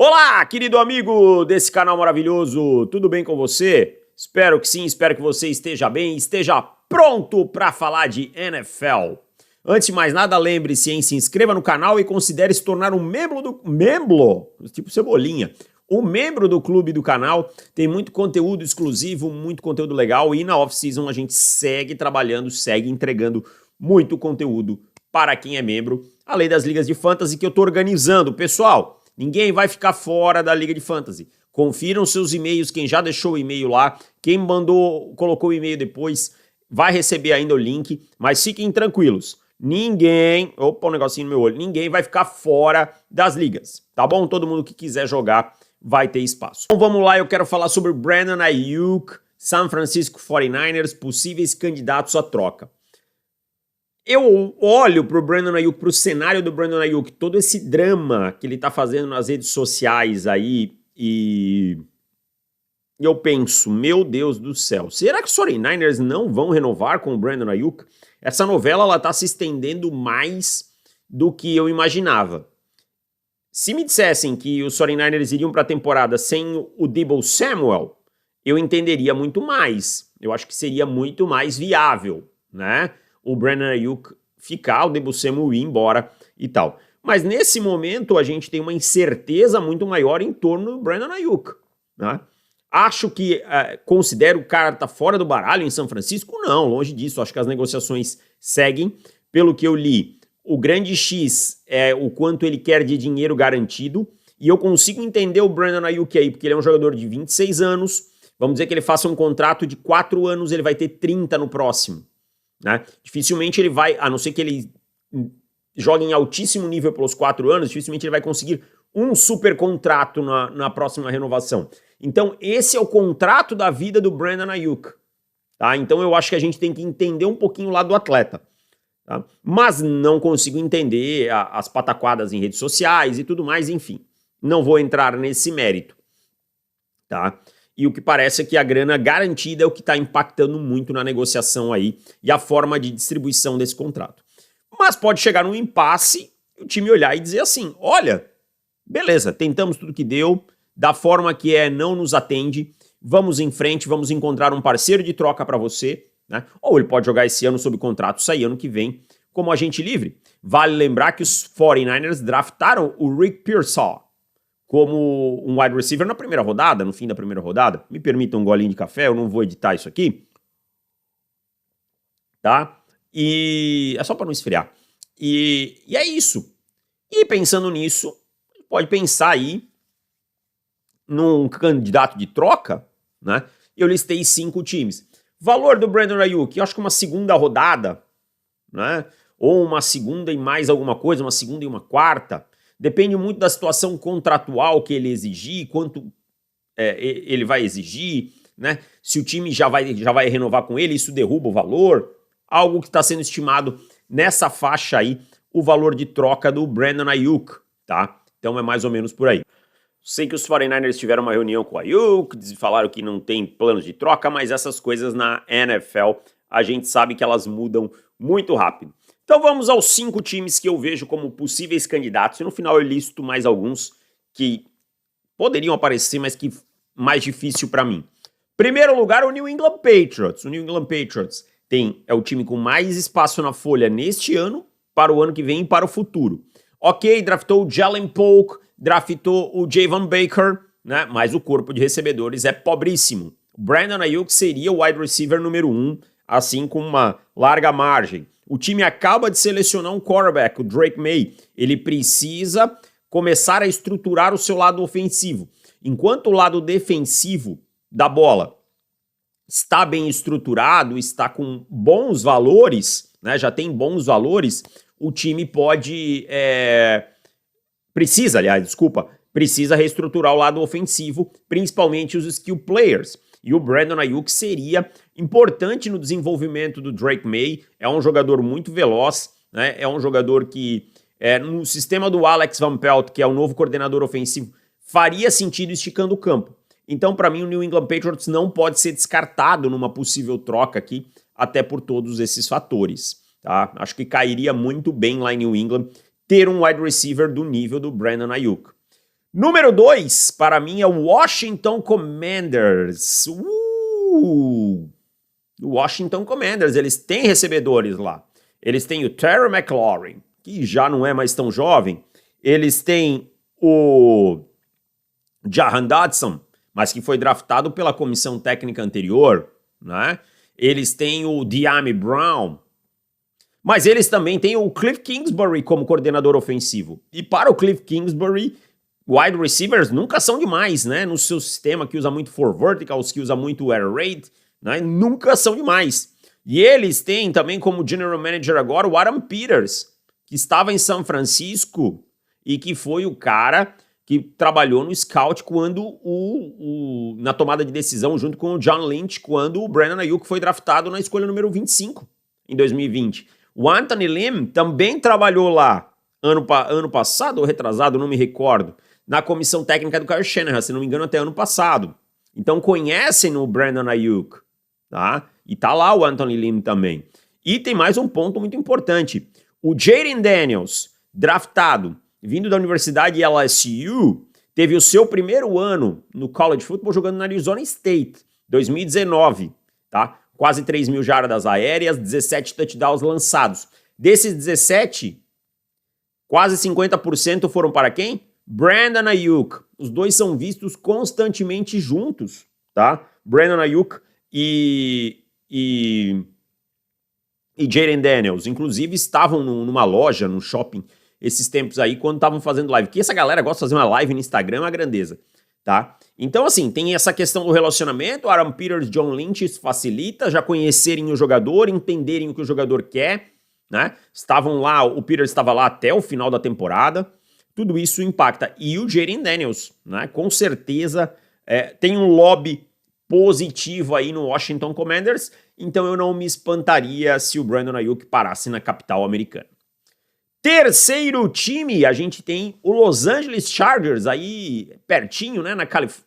Olá, querido amigo desse canal maravilhoso, tudo bem com você? Espero que sim, espero que você esteja bem, esteja pronto para falar de NFL. Antes de mais nada, lembre-se, se inscreva no canal e considere se tornar um tipo Cebolinha, um membro do clube do canal. Tem muito conteúdo exclusivo, muito conteúdo legal e na off-season a gente segue trabalhando, segue entregando muito conteúdo para quem é membro, além das ligas de fantasy que eu estou organizando. Pessoal, ninguém vai ficar fora da Liga de Fantasy. Confiram seus e-mails, quem já deixou o e-mail lá, quem colocou o e-mail depois, vai receber ainda o link, mas fiquem tranquilos. Ninguém, opa, um negocinho no meu olho, ninguém vai ficar fora das ligas, tá bom? Todo mundo que quiser jogar vai ter espaço. Então vamos lá, eu quero falar sobre Brandon Aiyuk, San Francisco 49ers, possíveis candidatos à troca. Eu olho pro Brandon Aiyuk, pro cenário do Brandon Aiyuk, todo esse drama que ele tá fazendo nas redes sociais aí, e eu penso, meu Deus do céu, será que os 49ers não vão renovar com o Brandon Aiyuk? Essa novela, ela tá se estendendo mais do que eu imaginava. Se me dissessem que os 49ers iriam pra temporada sem o Deebo Samuel, eu entenderia muito mais. Eu acho que seria muito mais viável, né? O Brandon Aiyuk ficar, o Deebo Samuel ir embora e tal. Mas nesse momento a gente tem uma incerteza muito maior em torno do Brandon Aiyuk, né? Acho que, considero o cara tá fora do baralho em São Francisco? Não, longe disso. Acho que as negociações seguem. Pelo que eu li, o grande X é o quanto ele quer de dinheiro garantido. E eu consigo entender o Brandon Aiyuk aí, porque ele é um jogador de 26 anos. Vamos dizer que ele faça um contrato de 4 anos, ele vai ter 30 no próximo, né? Dificilmente ele vai, a não ser que ele jogue em altíssimo nível pelos 4 anos, dificilmente ele vai conseguir um super contrato na próxima renovação. Então esse é o contrato da vida do Brandon Aiyuk, tá? Então eu acho que a gente tem que entender um pouquinho o lado do atleta, tá? Mas não consigo entender as pataquadas em redes sociais e tudo mais, enfim. Não vou entrar nesse mérito, tá? E o que parece é que a grana garantida é o que está impactando muito na negociação aí e a forma de distribuição desse contrato. Mas pode chegar num impasse e o time olhar e dizer assim, olha, beleza, tentamos tudo que deu, da forma que é, não nos atende, vamos em frente, vamos encontrar um parceiro de troca para você, né? Ou ele pode jogar esse ano sob contrato, sair ano que vem como agente livre. Vale lembrar que os 49ers draftaram o Rick Pearsall como um wide receiver na primeira rodada, no fim da primeira rodada. Me permita um golinho de café, eu não vou editar isso aqui, tá? E é só para não esfriar. E é isso. E pensando nisso, pode pensar aí num candidato de troca, né? Eu listei 5 times. Valor do Brandon Aiyuk, eu acho que uma segunda rodada, né? Ou uma segunda e mais alguma coisa, uma segunda e uma quarta. Depende muito da situação contratual que ele exigir, quanto ele vai exigir, né? Se o time já vai renovar com ele, isso derruba o valor. Algo que está sendo estimado nessa faixa aí, o valor de troca do Brandon Aiyuk, tá? Então é mais ou menos por aí. Sei que os 49ers tiveram uma reunião com o Aiyuk, falaram que não tem planos de troca, mas essas coisas na NFL a gente sabe que elas mudam muito rápido. Então vamos aos 5 times que eu vejo como possíveis candidatos, e no final eu listo mais alguns que poderiam aparecer, mas que mais difícil para mim. Primeiro lugar, o New England Patriots. O New England Patriots é o time com mais espaço na folha neste ano, para o ano que vem e para o futuro. Ok, draftou o Jalen Polk, draftou o Javon Baker, né? Mas o corpo de recebedores é pobríssimo. O Brandon Aiyuk seria o wide receiver número 1, assim com uma larga margem. O time acaba de selecionar um quarterback, o Drake May. Ele precisa começar a estruturar o seu lado ofensivo. Enquanto o lado defensivo da bola está bem estruturado, está com bons valores, né? Já tem bons valores, o time precisa reestruturar o lado ofensivo, principalmente os skill players. E o Brandon Aiyuk seria importante no desenvolvimento do Drake May. É um jogador muito veloz, né? É um jogador que, no sistema do Alex Van Pelt, que é o novo coordenador ofensivo, faria sentido esticando o campo. Então, para mim, o New England Patriots não pode ser descartado numa possível troca aqui, até por todos esses fatores, tá? Acho que cairia muito bem lá em New England ter um wide receiver do nível do Brandon Aiyuk. Número 2, para mim, é o Washington Commanders. O Washington Commanders, eles têm recebedores lá. Eles têm o Terry McLaurin, que já não é mais tão jovem. Eles têm o Jahan Dotson, mas que foi draftado pela comissão técnica anterior, né? Eles têm o Dyami Brown, mas eles também têm o Cliff Kingsbury como coordenador ofensivo. E para o Cliff Kingsbury, wide receivers nunca são demais, né? No seu sistema que usa muito four verticals, que usa muito air raid, né? Nunca são demais. E eles têm também como general manager agora o Adam Peters, que estava em São Francisco e que foi o cara que trabalhou no scout quando na tomada de decisão junto com o John Lynch, quando o Brandon Ayuk foi draftado na escolha número 25 em 2020. O Anthony Lim também trabalhou lá ano passado ou retrasado, não me recordo, na comissão técnica do Kyle Shanahan, se não me engano até ano passado. Então conhecem o Brandon Ayuk, tá? E tá lá o Anthony Lim também. E tem mais um ponto muito importante. O Jaden Daniels, draftado, vindo da Universidade LSU, teve o seu primeiro ano no college football jogando na Arizona State, 2019, tá? Quase 3 mil jardas aéreas, 17 touchdowns lançados. Desses 17, quase 50% foram para quem? Brandon Ayuk. Os dois são vistos constantemente juntos, tá? Brandon Ayuk e Jaden Daniels. Inclusive, estavam numa loja, num shopping, esses tempos aí, quando estavam fazendo live. Que essa galera gosta de fazer uma live no Instagram, é uma grandeza, tá? Então, assim, tem essa questão do relacionamento, Aaron Peters, John Lynch, isso facilita, já conhecerem o jogador, entenderem o que o jogador quer, né? Estavam lá, o Peters estava lá até o final da temporada, tudo isso impacta. E o Jaden Daniels, né? Com certeza tem um lobby positivo aí no Washington Commanders, então eu não me espantaria se o Brandon Ayuk parasse na capital americana. Terceiro time, a gente tem o Los Angeles Chargers, aí pertinho, né,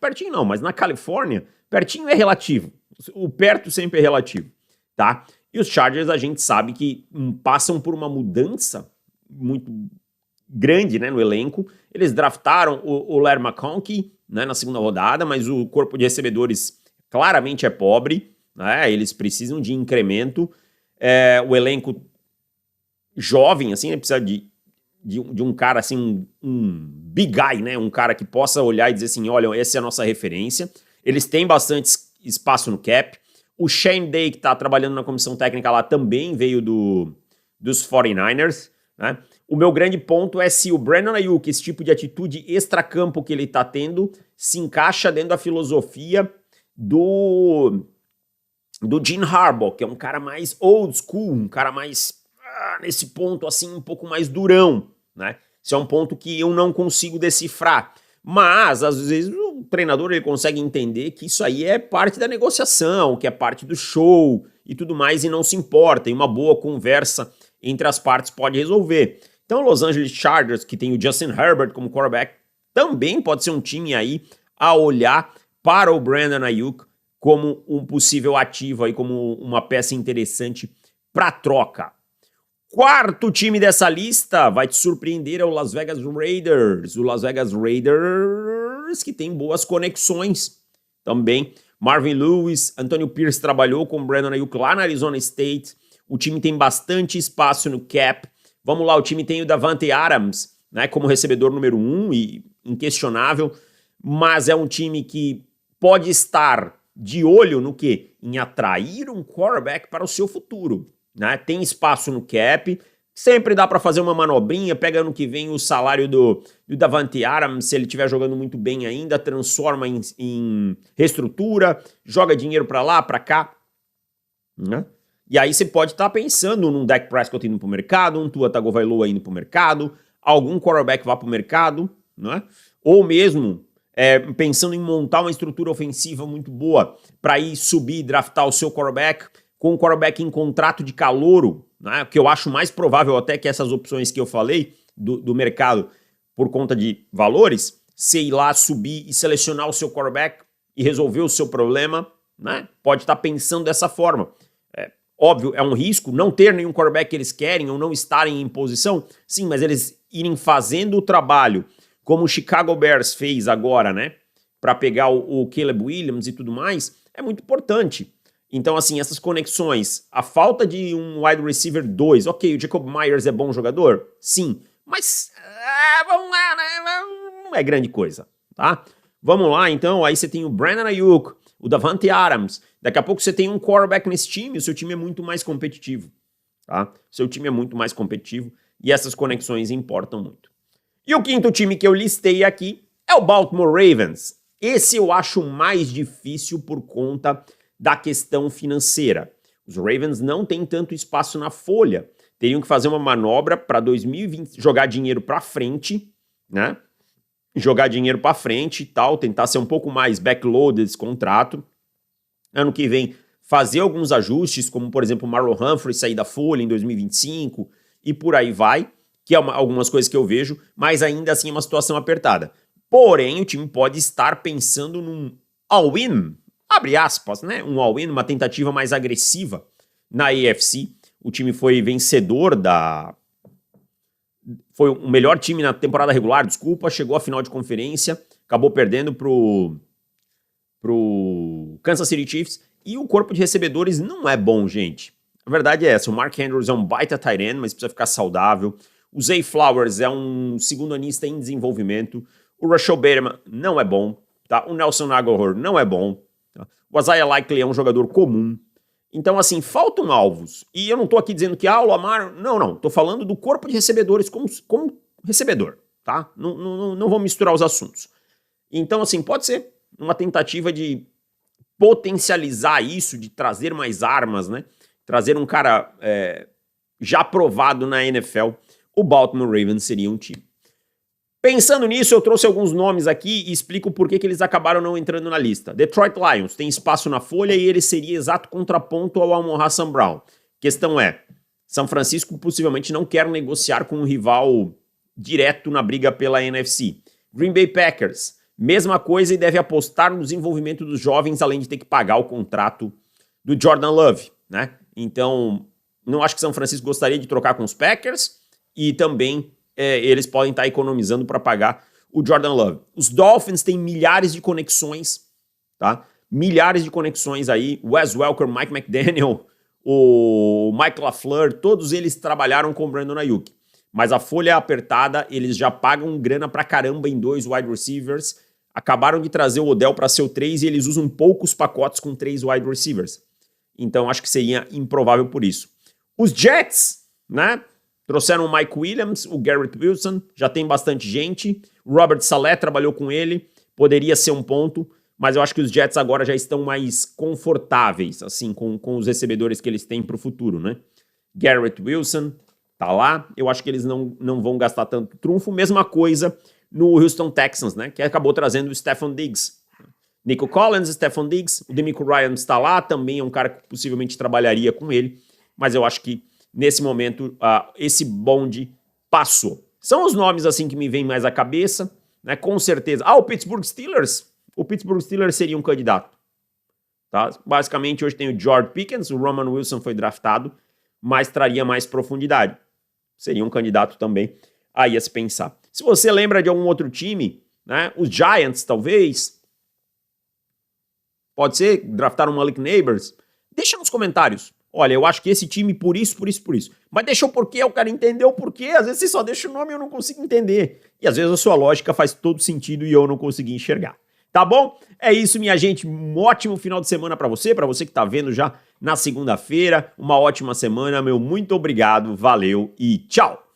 pertinho não, mas na Califórnia, pertinho é relativo, o perto sempre é relativo, tá? E os Chargers a gente sabe que passam por uma mudança muito grande, né, no elenco. Eles draftaram o Larry McConkey, né, na segunda rodada, mas o corpo de recebedores claramente é pobre, né, eles precisam de incremento, o elenco jovem, assim, né, precisa de um cara, assim, um big guy, né, um cara que possa olhar e dizer assim, olha, essa é a nossa referência. Eles têm bastante espaço no cap. O Shane Day, que está trabalhando na comissão técnica lá, também veio dos 49ers, né. O meu grande ponto é se o Brandon Ayuk, esse tipo de atitude extracampo que ele está tendo, se encaixa dentro da filosofia do Jim Harbaugh, que é um cara mais old school, um cara mais nesse ponto assim um pouco mais durão, né? Esse é um ponto que eu não consigo decifrar, mas às vezes o treinador ele consegue entender que isso aí é parte da negociação, que é parte do show e tudo mais, e não se importa, e uma boa conversa entre as partes pode resolver. Então o Los Angeles Chargers, que tem o Justin Herbert como quarterback, também pode ser um time aí a olhar para o Brandon Ayuk como um possível ativo aí, como uma peça interessante para troca. Quarto time dessa lista vai te surpreender, é o Las Vegas Raiders. O Las Vegas Raiders que tem boas conexões também. Marvin Lewis, Antonio Pierce trabalhou com o Brandon Ayuk lá na Arizona State. O time tem bastante espaço no cap. Vamos lá, o time tem o Davante Adams, né, como recebedor número 1 e inquestionável, mas é um time que pode estar de olho no quê? Em atrair um quarterback para o seu futuro. Né? Tem espaço no cap, sempre dá para fazer uma manobrinha, pega ano que vem o salário do Davante Adams, se ele estiver jogando muito bem ainda, transforma em reestrutura, joga dinheiro para lá, para cá, né? E aí você pode estar pensando num Dak Prescott indo pro mercado, um Tua Tagovailoa indo pro mercado, algum quarterback vá pro mercado, né? Ou mesmo pensando em montar uma estrutura ofensiva muito boa para ir subir e draftar o seu quarterback, com um quarterback em contrato de calouro, né, que eu acho mais provável até que essas opções que eu falei do mercado por conta de valores, você ir lá subir e selecionar o seu quarterback e resolver o seu problema, né, pode estar pensando dessa forma. Óbvio, é um risco não ter nenhum quarterback que eles querem ou não estarem em posição, sim, mas eles irem fazendo o trabalho como o Chicago Bears fez agora, né? Para pegar o Caleb Williams e tudo mais, é muito importante. Então, assim, essas conexões, a falta de um wide receiver 2, ok, o Jacob Myers é bom jogador? Sim, mas vamos lá, né? Não é grande coisa, tá? Vamos lá, então, aí você tem o Brandon Ayuk, o Davante Adams, daqui a pouco você tem um quarterback nesse time, o seu time é muito mais competitivo, tá? O seu time é muito mais competitivo e essas conexões importam muito. E o quinto time que eu listei aqui é o Baltimore Ravens. Esse eu acho mais difícil por conta da questão financeira. Os Ravens não têm tanto espaço na folha. Teriam que fazer uma manobra para 2020, jogar dinheiro para frente, né? Jogar dinheiro para frente e tal, tentar ser um pouco mais backloaded esse contrato. Ano que vem, fazer alguns ajustes, como, por exemplo, o Marlon Humphrey sair da folha em 2025 e por aí vai, que é algumas coisas que eu vejo, mas ainda assim é uma situação apertada. Porém, o time pode estar pensando num all-in, abre aspas, né? Um all-in, uma tentativa mais agressiva na AFC. O time foi vencedor foi o melhor time na temporada regular, desculpa, chegou à final de conferência, acabou perdendo pro Kansas City Chiefs, e o corpo de recebedores não é bom, gente. A verdade é essa, o Mark Andrews é um baita tight end, mas precisa ficar saudável. O Zay Flowers é um segundo-anista em desenvolvimento. O Rashad Bateman não é bom, tá? O Nelson Aguilar não é bom. Tá? O Isaiah Likely é um jogador comum. Então, assim, faltam alvos. E eu não tô aqui dizendo que, o Lamar... Não. Tô falando do corpo de recebedores como recebedor, tá? Não vou misturar os assuntos. Então, assim, pode ser uma tentativa de potencializar isso, de trazer mais armas, né? Trazer um cara já aprovado na NFL. O Baltimore Ravens seria um time. Pensando nisso, eu trouxe alguns nomes aqui e explico por que eles acabaram não entrando na lista. Detroit Lions tem espaço na folha e ele seria exato contraponto ao Amon-Ra St. Brown. Questão é, São Francisco possivelmente não quer negociar com um rival direto na briga pela NFC. Green Bay Packers, mesma coisa e deve apostar no desenvolvimento dos jovens, além de ter que pagar o contrato do Jordan Love, né? Então, não acho que São Francisco gostaria de trocar com os Packers e também eles podem estar economizando para pagar o Jordan Love. Os Dolphins têm milhares de conexões, tá? Milhares de conexões aí. Wes Welker, Mike McDaniel, o Mike LaFleur, todos eles trabalharam com o Brandon Ayuk. Mas a folha é apertada, eles já pagam grana pra caramba em 2 wide receivers. Acabaram de trazer o Odell para ser o 3 e eles usam poucos pacotes com 3 wide receivers. Então acho que seria improvável por isso. Os Jets, né? Trouxeram o Mike Williams, o Garrett Wilson, já tem bastante gente. O Robert Saleh trabalhou com ele, poderia ser um ponto, mas eu acho que os Jets agora já estão mais confortáveis, assim, com os recebedores que eles têm para o futuro, né? Garrett Wilson tá lá, eu acho que eles não vão gastar tanto trunfo. Mesma coisa no Houston Texans, né? Que acabou trazendo o Stephon Diggs. Nico Collins, Stephon Diggs, o DeMeco Ryans está lá, também é um cara que possivelmente trabalharia com ele, mas eu acho que nesse momento, esse bonde passou. São os nomes assim que me vêm mais à cabeça, né? Com certeza. O Pittsburgh Steelers. O Pittsburgh Steelers seria um candidato. Tá? Basicamente, hoje tem o George Pickens, o Roman Wilson foi draftado, mas traria mais profundidade. Seria um candidato também aí a se pensar. Se você lembra de algum outro time, né? Os Giants, talvez. Pode ser, draftaram o Malik Neighbors. Deixa nos comentários. Olha, eu acho que esse time por isso. Mas deixa o porquê, eu quero entender o porquê. Às vezes você só deixa o nome e eu não consigo entender. E às vezes a sua lógica faz todo sentido e eu não consegui enxergar. Tá bom? É isso, minha gente. Um ótimo final de semana pra você que tá vendo já na segunda-feira. Uma ótima semana, meu muito obrigado, valeu e tchau!